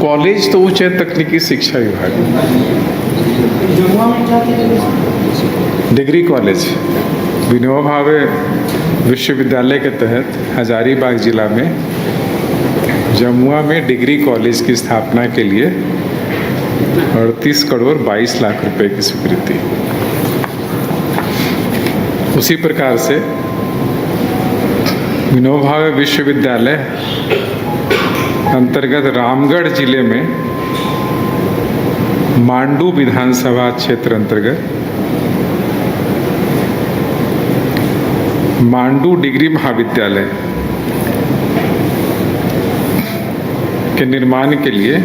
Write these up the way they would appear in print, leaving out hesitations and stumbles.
College तो उच्च तकनीकी शिक्षा विभाग, डिग्री कॉलेज विनोबा भावे विश्वविद्यालय के तहत हजारीबाग जिला में जमुआ में डिग्री कॉलेज की स्थापना के लिए 38 करोड़ 22 लाख रुपए की स्वीकृति। उसी प्रकार से विनोबा भावे विश्वविद्यालय अंतर्गत रामगढ़ जिले में मांडू विधानसभा क्षेत्र अंतर्गत मांडू डिग्री महाविद्यालय के निर्माण के लिए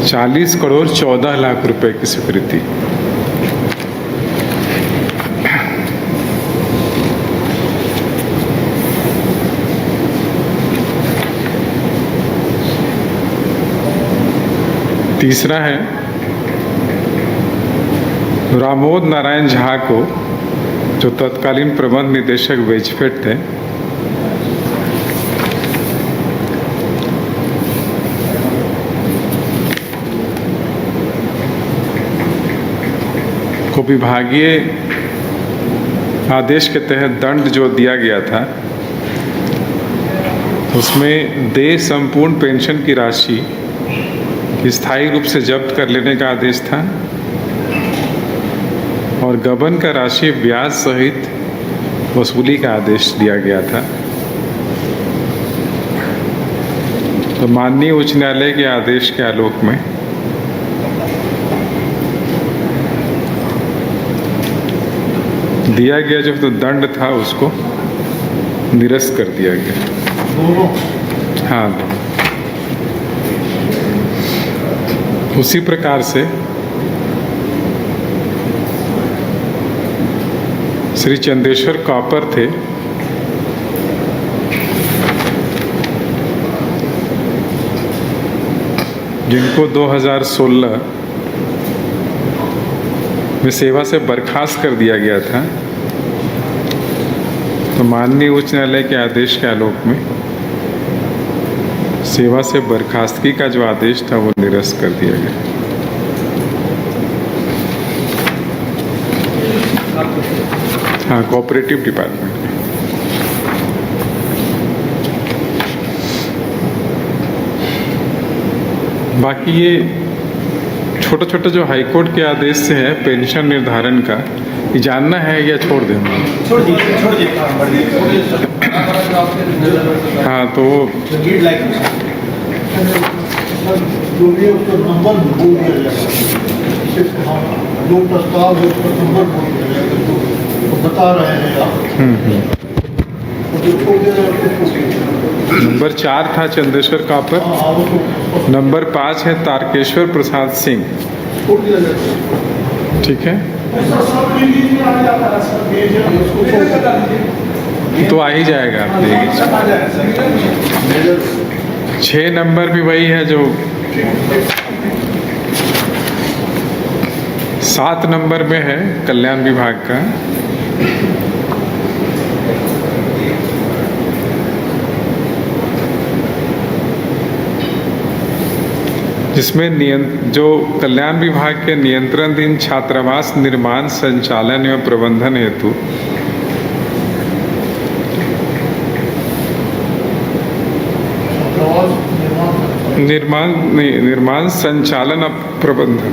40 करोड़ 14 लाख रुपए की स्वीकृति। तीसरा है रामोद नारायण झा को, जो तत्कालीन प्रबंध निदेशक वेजफेड थे, को विभागीय आदेश के तहत दंड जो दिया गया था उसमें देय संपूर्ण पेंशन की राशि स्थायी रूप से जब्त कर लेने का आदेश था और गबन का राशि ब्याज सहित वसूली का आदेश दिया गया था। तो माननीय उच्च न्यायालय के आदेश के आलोक में दिया गया जो तो दंड था उसको निरस्त कर दिया गया। हाँ, उसी प्रकार से श्री चंदेश्वर कॉपर थे, जिनको 2016 में सेवा से बर्खास्त कर दिया गया था। तो माननीय उच्च न्यायालय के आदेश के आलोक में सेवा से बर्खास्तगी का जो आदेश था वो निरस्त कर दिया गया। हाँ, कोऑपरेटिव डिपार्टमेंट में। बाकी ये छोटे छोटे जो हाईकोर्ट के आदेश से है पेंशन निर्धारण का, ये जानना है या छोड़ दें? छोड़ दीजिए। हाँ, तो जो भी उसका नंबर बोल दिया जाएगा, जो प्रस्ताव है उसका नंबर बोल दिया जाएगा, तो बता रहे हैं आप। नंबर 4 था चंदेश्वर कापर, नंबर 5 है तारकेश्वर प्रसाद सिंह। ठीक है, तो आ ही जाएगा आप देखिए। 6 नंबर भी वही है जो 7 नंबर में है कल्याण विभाग का। जिसमें जो कल्याण विभाग के नियंत्रणाधीन छात्रावास निर्माण संचालन एवं प्रबंधन हेतु निर्माण संचालन प्रबंधन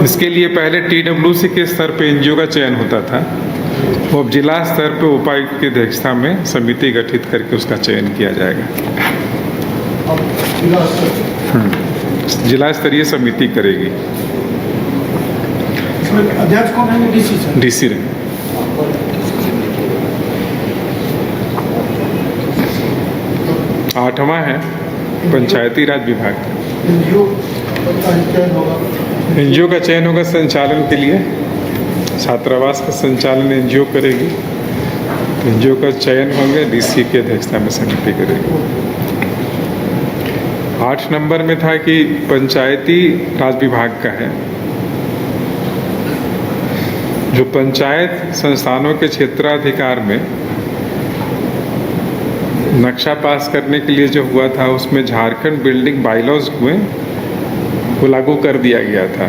इसके लिए पहले TWC के स्तर पे एनजीओ का चयन होता था, वो अब जिला स्तर पे उपायुक्त की अध्यक्षता में समिति गठित करके उसका चयन किया जाएगा। जिला स्तरीय समिति करेगी। अध्यक्ष कौन है? डीसी रहे। आठवां है पंचायती राज विभाग। एनजीओ का चयन होगा संचालन के लिए, छात्रावास का संचालन एनजीओ करेगी। एनजीओ का चयन होंगे, डीसी की अध्यक्षता में समिति करेगी। 8 नंबर में था कि पंचायती राज विभाग का है, जो पंचायत संस्थानों के क्षेत्राधिकार में नक्शा पास करने के लिए जो हुआ था, उसमें झारखंड बिल्डिंग बाईलॉज हुए, वो लागू कर दिया गया था।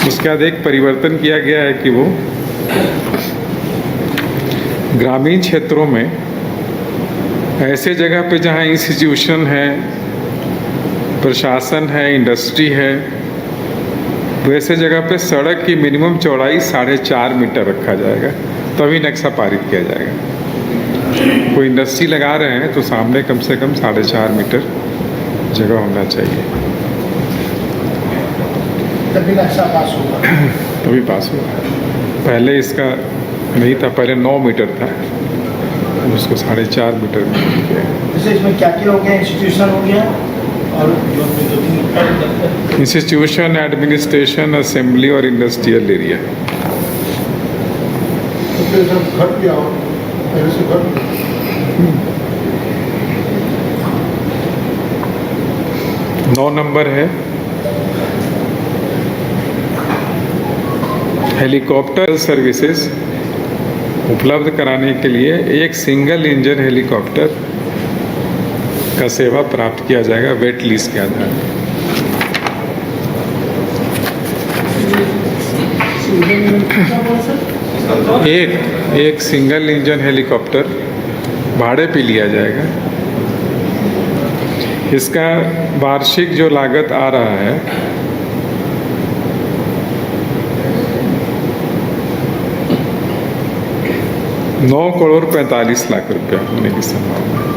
उसके बाद एक परिवर्तन किया गया है कि वो ग्रामीण क्षेत्रों में ऐसे जगह पे जहाँ इंस्टीट्यूशन है, प्रशासन है, इंडस्ट्री है, वैसे जगह पे सड़क की मिनिमम चौड़ाई 4.5 मीटर रखा जाएगा, तभी नक्शा पारित किया जाएगा। कोई इंडस्ट्री लगा रहे हैं तो सामने कम से कम 4.5 मीटर जगह होना चाहिए, तभी नक्शा पास होगा। तभी पास होगा। पहले इसका नहीं था, पहले 9 मीटर था, उसको 4.5 मीटर में किया। जैसे इसमें क्या क्या हो गया, इंस्टीट्यूशन हो गया और जो इंस्टीट्यूशन, एडमिनिस्ट्रेशन, असेंबली और इंडस्ट्रियल एरिया। तो फिर सब घट गया हो, पहले से घट 9 नंबर है हेलीकॉप्टर सर्विसेज उपलब्ध कराने के लिए एक सिंगल इंजन हेलीकॉप्टर का सेवा प्राप्त किया जाएगा वेट लीज के आधार पर। एक सिंगल इंजन हेलीकॉप्टर भाड़े पे लिया जाएगा। इसका वार्षिक जो लागत आ रहा है ₹9,45,00,000 होने की संभावना है।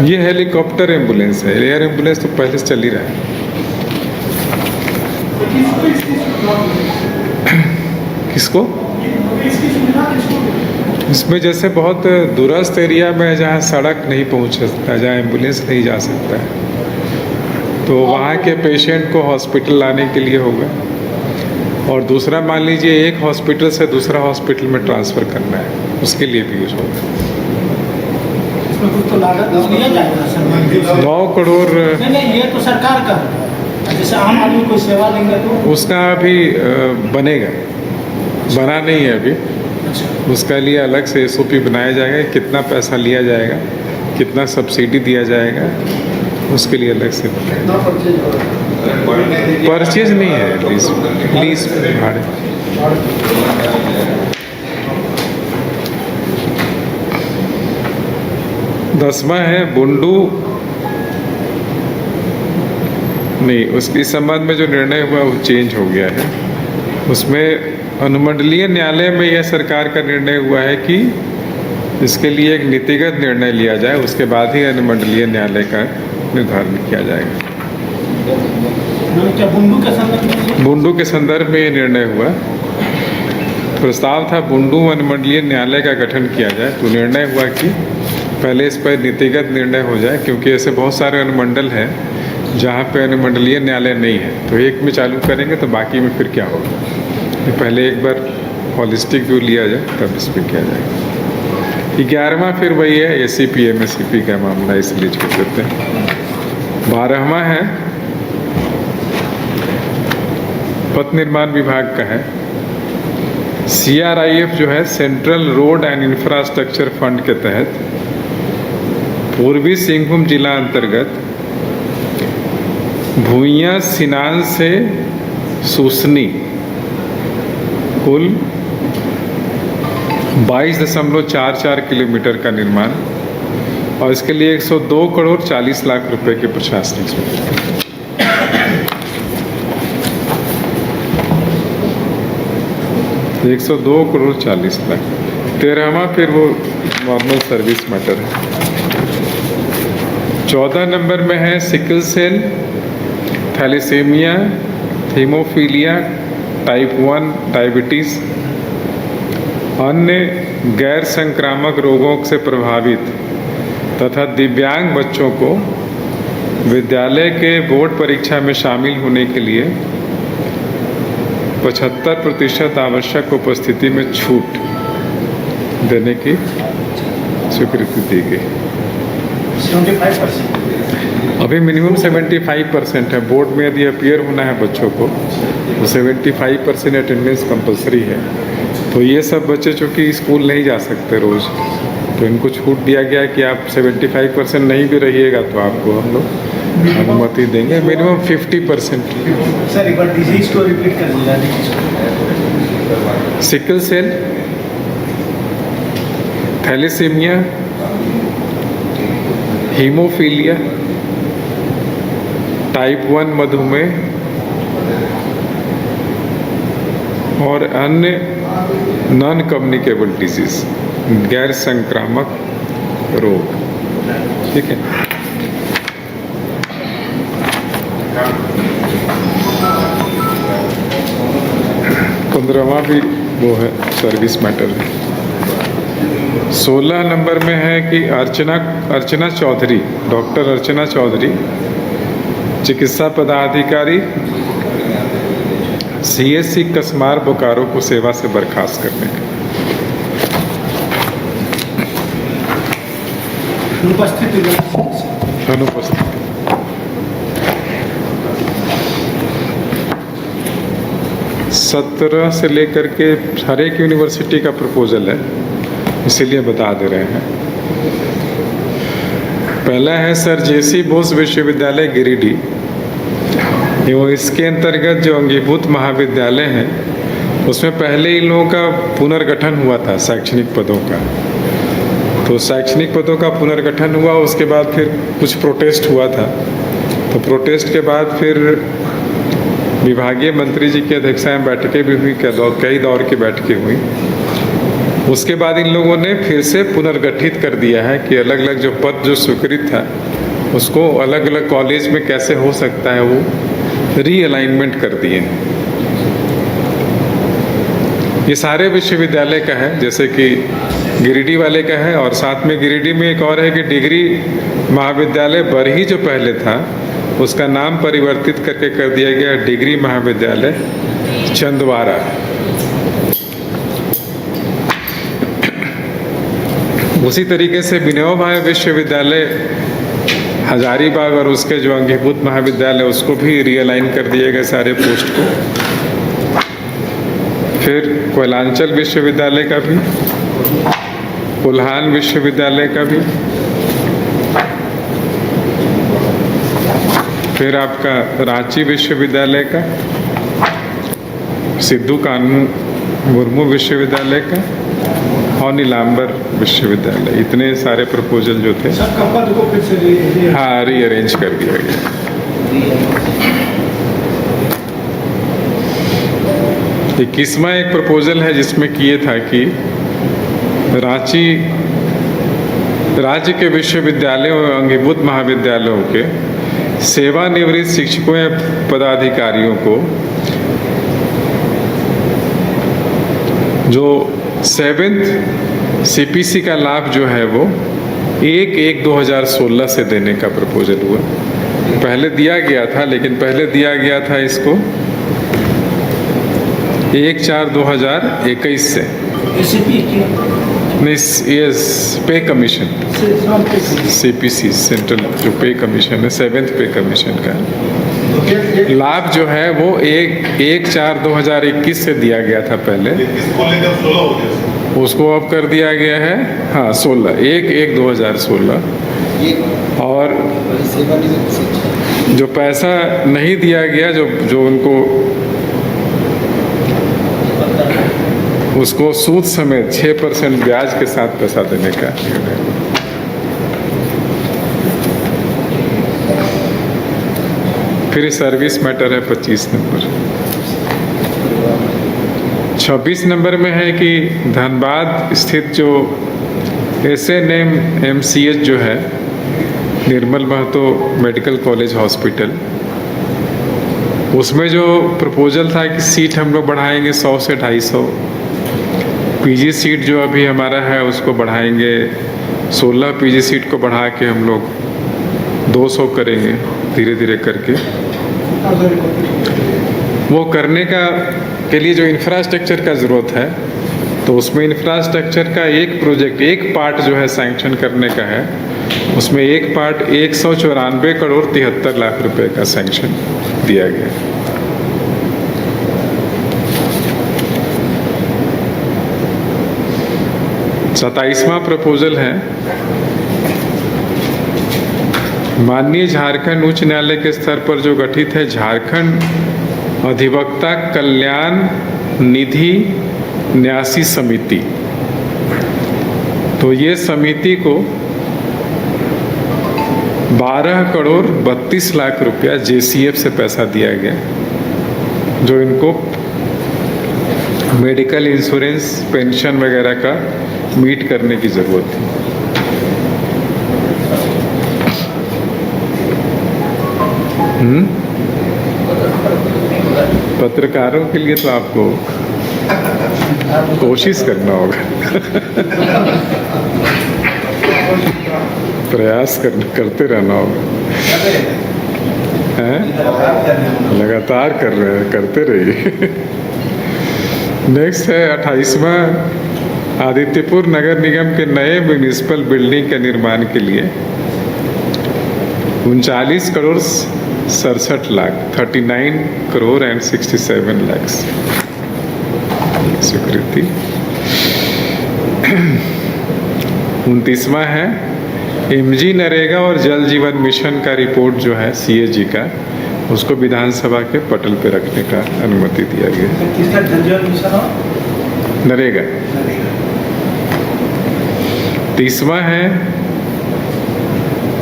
ये हेलीकॉप्टर एम्बुलेंस है, एयर एम्बुलेंस तो पहले से चल ही रहा है। किसको? इसमें जैसे बहुत दूरस्थ एरिया में जहाँ सड़क नहीं पहुँच सकता, जहाँ एम्बुलेंस नहीं जा सकता है, तो वहाँ के पेशेंट को हॉस्पिटल लाने के लिए होगा। और दूसरा, मान लीजिए एक हॉस्पिटल से दूसरा हॉस्पिटल में ट्रांसफ़र करना है, उसके लिए भी यूज होगा। इसमें कुछ तो लागत लिया जाएगा सर? 9 करोड़ नहीं, ये तो सरकार का है। जैसे आम आदमी कोई सेवा लेंगे तो उसका अभी बनेगा, बना नहीं है अभी। उसका लिए अलग से SOP बनाया जाएगा, कितना पैसा लिया जाएगा, कितना सब्सिडी दिया जाएगा, उसके लिए अलग से परचेज नहीं है, लीज भाड़े। दसवां है बुंडू, नहीं, उसके संबंध में जो निर्णय हुआ वो चेंज हो गया है। उसमें अनुमंडलीय न्यायालय में यह सरकार का निर्णय हुआ है कि इसके लिए एक नीतिगत निर्णय लिया जाए, उसके बाद ही अनुमंडलीय न्यायालय का निर्धारण किया जाएगा। क्या बुंडू के संदर्भ में? बुंडू के संदर्भ में ये निर्णय हुआ। प्रस्ताव था बुंडू अनुमंडलीय न्यायालय का गठन किया जाए, तो निर्णय हुआ कि पहले इस पर नीतिगत निर्णय हो जाए, क्योंकि ऐसे बहुत सारे अनुमंडल हैं जहाँ पे अनुमंडलीय न्यायालय नहीं है। तो एक में चालू करेंगे तो बाकी में फिर क्या होगा, पहले एक बार हॉलिस्टिक व्यू लिया जाए तब इस पर किया जाएगा। 11वां फिर वही है ACP MSCP का मामला, इसलिए छोड़ देते हैं। 12वां है पथ निर्माण विभाग का है। CRIF जो है central road and infrastructure fund के तहत पूर्वी सिंहभूम जिला अंतर्गत भूइयाँ सिनान से सुसनी कुल 22.44 किलोमीटर का निर्माण, और इसके लिए 102,40,00,000 रुपए की प्रशासनिक स्वीकृति। 102,40,00,000। 13वां फिर वो नॉर्मल सर्विस मैटर है। 14 नंबर में है sickle cell, thalassaemia, haemophilia, type 1 diabetes, अन्य गैर संक्रामक रोगों से प्रभावित तथा दिव्यांग बच्चों को विद्यालय के बोर्ड परीक्षा में शामिल होने के लिए 75% आवश्यक उपस्थिति में छूट देने की स्वीकृति दी गई। 75%। अभी मिनिमम 75% है। बोर्ड में यदि अपीयर होना है बच्चों को तो 75% अटेंडेंस कंपलसरी है। तो ये सब बच्चे चूँकि स्कूल नहीं जा सकते रोज़, तो इनको छूट दिया गया है कि आप 75% नहीं भी रहिएगा तो आपको हम लोग अनुमति देंगे, मिनिमम 50%। सर एक बार डिजीज को रिपीट कर दीजिए। Sickle cell, thalassaemia, haemophilia, type 1 मधुमेह और अन्य नॉन कम्युनिकेबल डिजीज, गैर संक्रामक रोग। ठीक है। पंद्रहवां भी वो है सर्विस मैटर है। 16 नंबर में है कि अर्चना चौधरी, डॉक्टर अर्चना चौधरी, चिकित्सा पदाधिकारी, CSC कसमार बोकारो को सेवा से बर्खास्त करने का। अनुपस्थित। सत्रह से लेकर के हर एक यूनिवर्सिटी का प्रपोजल है, इसीलिए बता दे रहे हैं। पहला है सर JC बोस विश्वविद्यालय गिरिडीह, एवं इसके अंतर्गत जो अंगीभूत महाविद्यालय हैं उसमें पहले इन लोगों का पुनर्गठन हुआ था शैक्षणिक पदों का। तो शैक्षणिक पदों का पुनर्गठन हुआ, उसके बाद फिर कुछ प्रोटेस्ट हुआ था। तो प्रोटेस्ट के बाद फिर विभागीय मंत्री जी की अध्यक्षता में बैठकें भी हुई, कई दौर की बैठकें हुई। उसके बाद इन लोगों ने फिर से पुनर्गठित कर दिया है कि अलग अलग जो पद जो स्वीकृत था उसको अलग अलग कॉलेज में कैसे हो सकता है, वो रीअलाइनमेंट कर दिए हैं। ये सारे विश्वविद्यालय का है, जैसे कि गिरिडीह वाले का है, और साथ में गिरिडीह में एक और है कि डिग्री महाविद्यालय बरही जो पहले था उसका नाम परिवर्तित करके कर दिया गया डिग्री महाविद्यालय चंदवारा। उसी तरीके से विनोबा भावे विश्वविद्यालय हजारीबाग और उसके जो अंगीभूत महाविद्यालय उसको भी रीअलाइन कर दिए गए सारे पोस्ट को। फिर कोयलांचल विश्वविद्यालय का भी, कोल्हान विश्वविद्यालय का भी, फिर आपका रांची विश्वविद्यालय का, सिद्धू कानू मुर्मू विश्वविद्यालय का और नीलांबर विश्वविद्यालय। इतने सारे प्रपोजल जो थे सबका पद को फिर से हाँ रीअरेंज कर दिया गया। इक्कीसवां एक प्रपोजल है जिसमें किए था कि रांची राज्य के विश्वविद्यालयों और अंगीभूत महाविद्यालयों के सेवानिवृत्त शिक्षकों या पदाधिकारियों को जो 7th CPC का लाभ जो है वो 1/1/2016 से देने का प्रपोजल हुआ। पहले दिया गया था, लेकिन पहले दिया गया था इसको 1/4/2021 से। नहीं, ये पे कमीशन CPC सेंट्रल जो पे कमीशन है 7th पे कमीशन का लाभ जो है वो 1/4/2021 से दिया गया था पहले, उसको अब कर दिया गया है हाँ 1/1/2016। और जो पैसा नहीं दिया गया जो उनको उसको सूद समेत 6% ब्याज के साथ पैसा देने का निर्णय। फिर सर्विस मैटर है 25 नंबर। 26 नंबर में है कि धनबाद स्थित जो SNM MCH जो है निर्मल महतो मेडिकल कॉलेज हॉस्पिटल, उसमें जो प्रपोजल था कि सीट हम लोग बढ़ाएंगे 100 से 250। PG सीट जो अभी हमारा है उसको बढ़ाएंगे, 16 PG सीट को बढ़ा के हम लोग 200 करेंगे धीरे धीरे करके। वो करने के लिए जो इंफ्रास्ट्रक्चर का ज़रूरत है, तो उसमें इंफ्रास्ट्रक्चर का एक प्रोजेक्ट एक पार्ट जो है सैंक्शन करने का है, उसमें एक पार्ट 194 करोड़ 73 लाख रुपए का सैंक्शन दिया गया। सत्ताईसवां प्रपोजल है, माननीय झारखंड उच्च न्यायालय के स्तर पर जो गठित है झारखंड अधिवक्ता कल्याण निधि न्यासी समिति, तो ये समिति को 12 करोड़ 32 लाख रुपया JCF से पैसा दिया गया, जो इनको मेडिकल इंश्योरेंस पेंशन वगैरह का मीट करने की जरूरत थी। पत्रकारों के लिए तो आपको कोशिश करना होगा प्रयास करते रहना होगा, हैं? लगातार कर रहे हैं, करते रहिए। नेक्स्ट है 28वां, आदित्यपुर नगर निगम के नए म्यूनिसिपल बिल्डिंग के निर्माण के लिए 39 करोड़ 67 लाख 39 करोड़ एंड 67 लाख स्वीकृति। 29वां है, MG नरेगा और जल जीवन मिशन का रिपोर्ट जो है CAG का, उसको विधानसभा के पटल पे रखने का अनुमति दिया गया। किसका जल जीवन मिशन हो? नरेगा। 30वां है,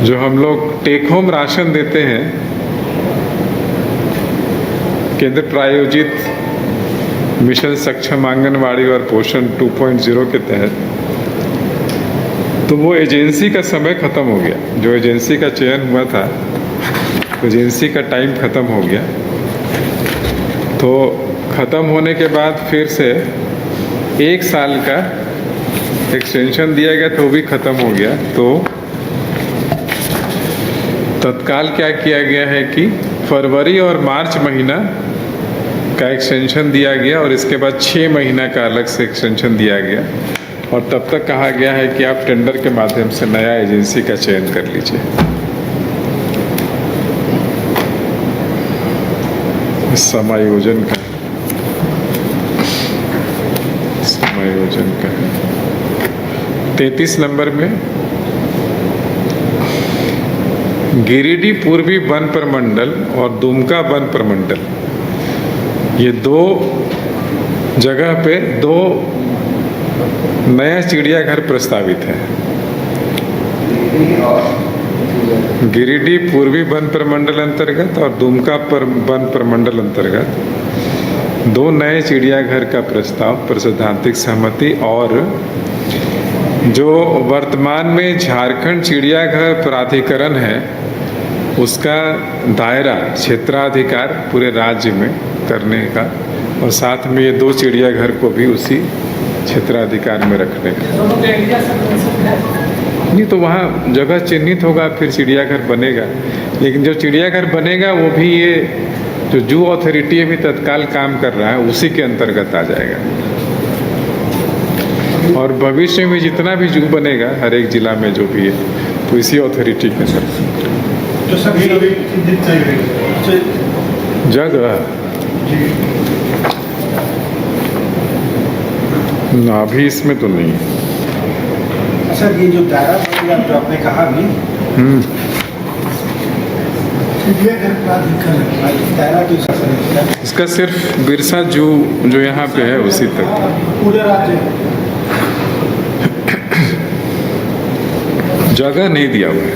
जो हम लोग टेक होम राशन देते हैं केंद्र प्रायोजित मिशन सक्षम आंगनवाड़ी और पोषण 2.0 के तहत, तो वो एजेंसी का समय खत्म हो गया। जो एजेंसी का चयन हुआ था, एजेंसी का टाइम खत्म हो गया, तो खत्म होने के बाद फिर से 1 साल का एक्सटेंशन दिया गया, तो भी खत्म हो गया। तो तत्काल क्या किया गया है कि फरवरी और मार्च महीना का एक्सटेंशन दिया गया और इसके बाद 6 महीना का अलग से एक्सटेंशन दिया गया, और तब तक कहा गया है कि आप टेंडर के माध्यम से नया एजेंसी का चयन कर लीजिए। समायोजन का 33 नंबर में गिरिडीह पूर्वी वन प्रमंडल और दुमका वन प्रमंडल, ये 2 जगह पे 2 नया चिड़ियाघर प्रस्तावित है। गिरिडीह पूर्वी वन प्रमंडल अंतर्गत और दुमका वन प्रमंडल अंतर्गत 2 नए चिड़ियाघर का प्रस्ताव पर सैद्धांतिक सहमति, और जो वर्तमान में झारखंड चिड़ियाघर प्राधिकरण है उसका दायरा क्षेत्राधिकार पूरे राज्य में करने का, और साथ में ये 2 चिड़ियाघर को भी उसी क्षेत्राधिकार में रखने का। नहीं तो वहाँ जगह चिन्हित होगा, फिर चिड़ियाघर बनेगा, लेकिन जो चिड़ियाघर बनेगा वो भी ये जो जू अथॉरिटी अभी तत्काल काम कर रहा है उसी के अंतर्गत आ जाएगा। और भविष्य में जितना भी जू बनेगा हर एक जिला में जो भी है, तो इसी अथॉरिटी के अंदर जो सभी जगह ना भी इसमें तो नहीं है। सर ये जो दायरा बनेगा जो आपने कहा भी, दायरा तो इसका सिर्फ बिरसा जू जो यहाँ पे है उसी तक, पूरे राज्य जगह नहीं दिया हुआ है।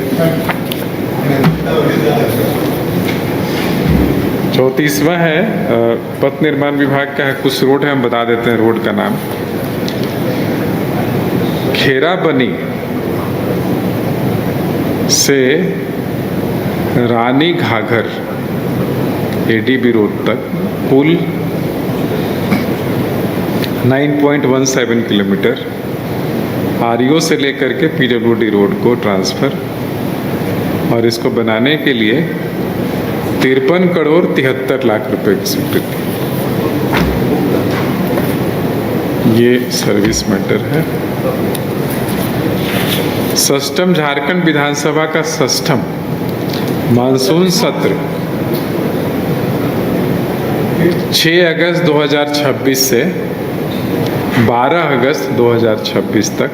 34वां है, पथ निर्माण विभाग का है, कुछ रोड है हम बता देते हैं रोड का नाम। खेराबनी से रानी घाघर ADB रोड तक कुल 9.17 किलोमीटर, REO से लेकर के PWD रोड को ट्रांसफर, और इसको बनाने के लिए 53 करोड़ 73 लाख रुपए की स्वीकृति। ये सर्विस मैटर है। षष्ठम झारखंड विधानसभा का षष्ठम मानसून सत्र 6 अगस्त 2026 से 12 अगस्त 2026 तक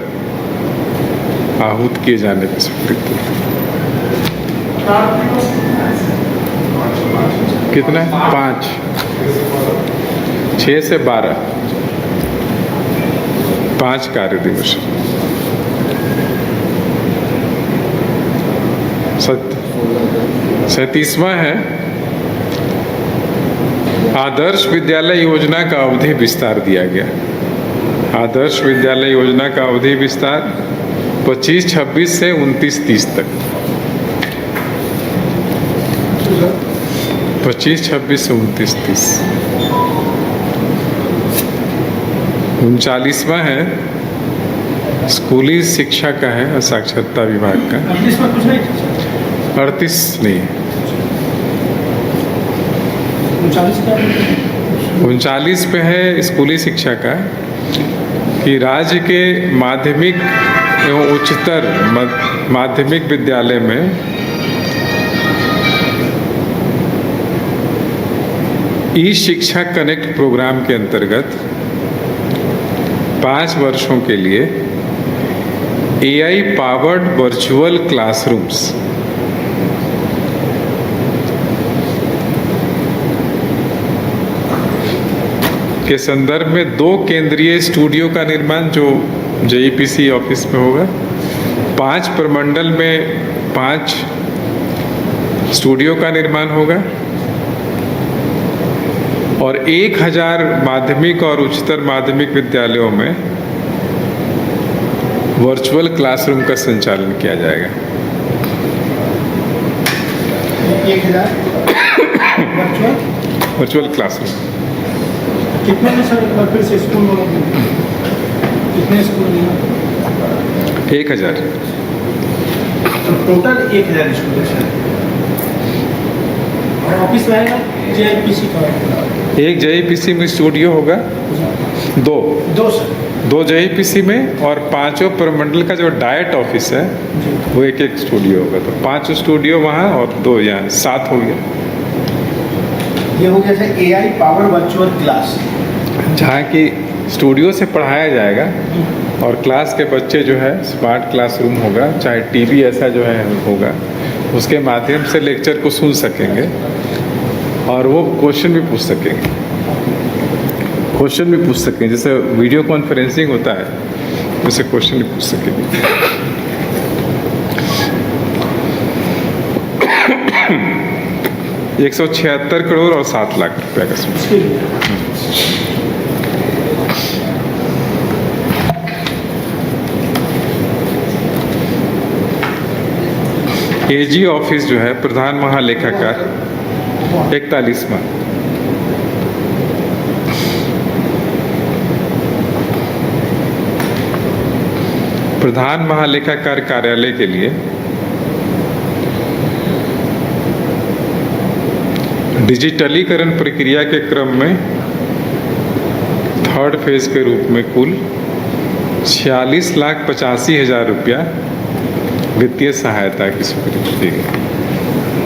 आहूत किए जाने की स्वीकृति। कितना है? 5, 6 से 12, 5 कार्य दिवस। 37वां है आदर्श विद्यालय योजना का अवधि विस्तार दिया गया। आदर्श विद्यालय योजना का अवधि विस्तार 25-26 से 29-30 तक। 25-26 से 29-30। 39वां है स्कूली शिक्षा का है, साक्षरता विभाग का। 38 में कुछ नहीं था? 38 नहीं है। 39 का 39 पे है स्कूली शिक्षा का कि राज्य के माध्यमिक एवं उच्चतर माध्यमिक विद्यालय में ई शिक्षा कनेक्ट प्रोग्राम के अंतर्गत 5 वर्षों के लिए AI पावर्ड वर्चुअल क्लासरूम्स के संदर्भ में 2 केंद्रीय स्टूडियो का निर्माण जो JEPC ऑफिस में होगा, 5 प्रमंडल में 5 स्टूडियो का निर्माण होगा और 1000 माध्यमिक और उच्चतर माध्यमिक विद्यालयों में वर्चुअल क्लासरूम का संचालन किया जाएगा। 1000 वर्चुअल क्लासरूम कितने में सर? एक बार फिर से स्कूल वालों को कितने स्कूल में? 1000। टोटल 1000 स्कूल है सर। और ऑफिस में आएगा JIPC का? एक JEPC में स्टूडियो होगा, 2 सर। 2 JEPC में और 5 प्रमंडल का जो डायट ऑफिस है वो एक स्टूडियो होगा। तो 5 स्टूडियो वहाँ और 2 यहाँ, 7 हो गया। ये हो गया sir AI power virtual class, जहाँ की स्टूडियो से पढ़ाया जाएगा और क्लास के बच्चे जो है स्मार्ट क्लासरूम होगा, चाहे TV ऐसा जो है होगा, उसके माध्यम से लेक्चर को सुन सकेंगे और वो क्वेश्चन भी पूछ सकेंगे। जैसे वीडियो कॉन्फ्रेंसिंग होता है वैसे क्वेश्चन भी पूछ सकेंगे। $176 करोड़ और 7 लाख रुपए का समझ। AG ऑफिस जो है प्रधान महालेखाकार 41वां। प्रधान महालेखाकार कार्यालय के लिए डिजिटलीकरण प्रक्रिया के क्रम में 3rd फेज के रूप में कुल 46,85,000 रुपया वित्तीय सहायता की स्वीकृति दी गई।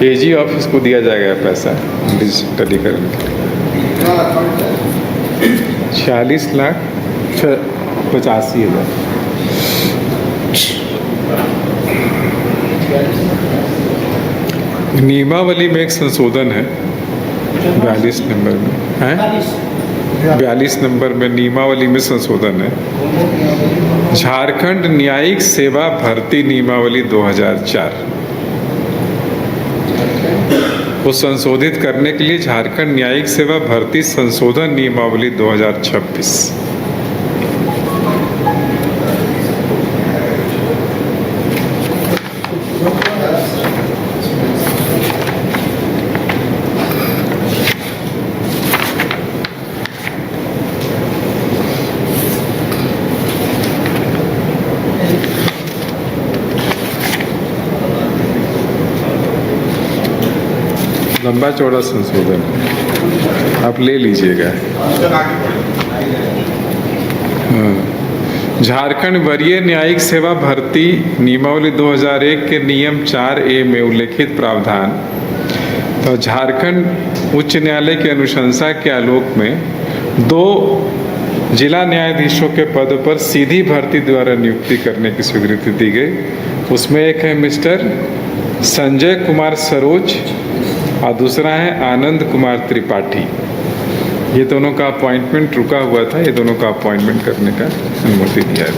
AG ऑफिस को दिया जाएगा पैसा डिजिटलीकरण के लिए 46,85,000। नियमावली में एक संशोधन है 42 नंबर में है। 42 नंबर में नियमावली में संशोधन है। झारखंड न्यायिक सेवा भर्ती नियमावली 2004 को संशोधित करने के लिए झारखंड न्यायिक सेवा भर्ती संशोधन नियमावली 2026 लंबा चौड़ा संशोधन आप ले लीजिएगा। हाँ, झारखंड वरीय न्यायिक सेवा भर्ती नियमावली 2001 के नियम 4A में उल्लेखित प्रावधान तो झारखंड उच्च न्यायालय की अनुशंसा के आलोक में 2 जिला न्यायाधीशों के पद पर सीधी भर्ती द्वारा नियुक्ति करने की स्वीकृति दी गई। उसमें एक है मिस्टर संजय कुमार सरोज और दूसरा है आनंद कुमार त्रिपाठी। ये दोनों का अपॉइंटमेंट रुका हुआ था, ये दोनों का अपॉइंटमेंट करने का अनुमति दिया है।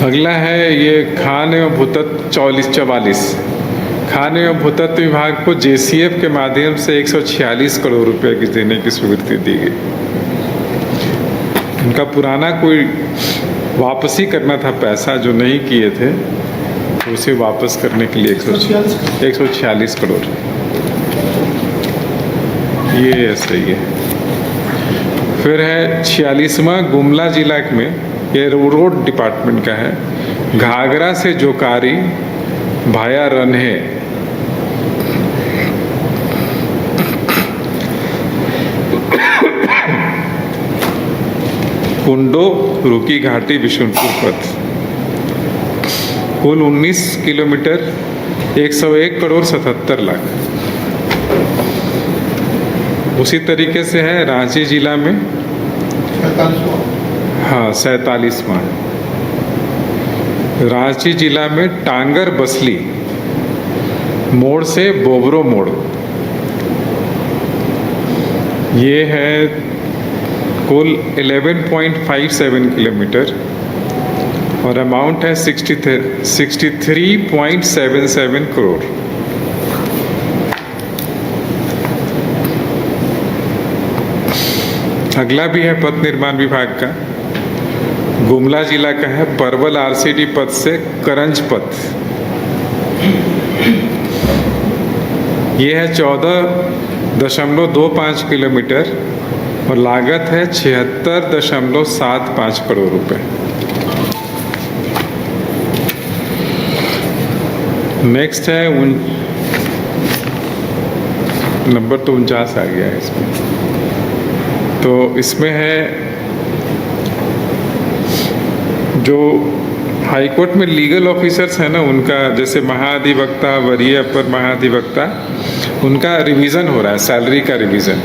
अगला है ये खान एवं भूतत्व 44 खान एवं भूतत्व विभाग को JCF के माध्यम से 146 करोड़ रुपए की देने की स्वीकृति दी गई। उनका पुराना कोई वापसी करना था पैसा जो नहीं किए थे, तो उसे वापस करने के लिए 146 करोड़। ये सही है। फिर है 46वां गुमला जिला में, ये रोड डिपार्टमेंट का है, घाघरा से जोकारी भाया रन्हे कुंडो रुकी घाटी बिशुनपुर पथ, कुल 19 किलोमीटर 101 करोड़ 77 लाख। उसी तरीके से है रांची जिला में, 47वां रांची जिला में टांगर बसली मोड़ से बोबरो मोड़, ये है कुल 11.57 किलोमीटर और अमाउंट है 63.77 करोड़। अगला भी है पथ निर्माण विभाग का, गुमला जिला का है, परवल RCD पथ से करंज पथ। ये है 14.25 किलोमीटर और लागत है 76.75 करोड़ रुपए। नेक्स्ट है नंबर तो 49 आ गया है इसमें। तो इसमें है जो हाईकोर्ट में लीगल ऑफिसर्स है ना, उनका जैसे महाधिवक्ता, वरीय अपर महाधिवक्ता, उनका रिवीजन हो रहा है, सैलरी का रिवीजन,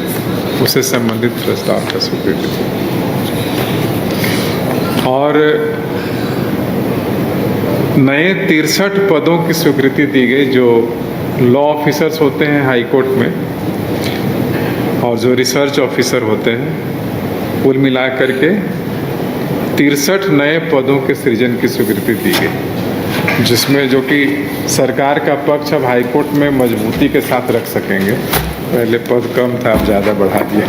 उससे संबंधित प्रस्ताव का स्वीकृति। और नए 63 पदों की स्वीकृति दी गई जो लॉ ऑफिसर्स होते हैं हाईकोर्ट में और जो रिसर्च ऑफिसर होते हैं, कुल मिलाकर के 63 नए पदों के सृजन की स्वीकृति दी गई, जिसमें जो कि सरकार का पक्ष अब हाईकोर्ट में मजबूती के साथ रख सकेंगे। पहले पद कम था, अब ज़्यादा बढ़ा दिया।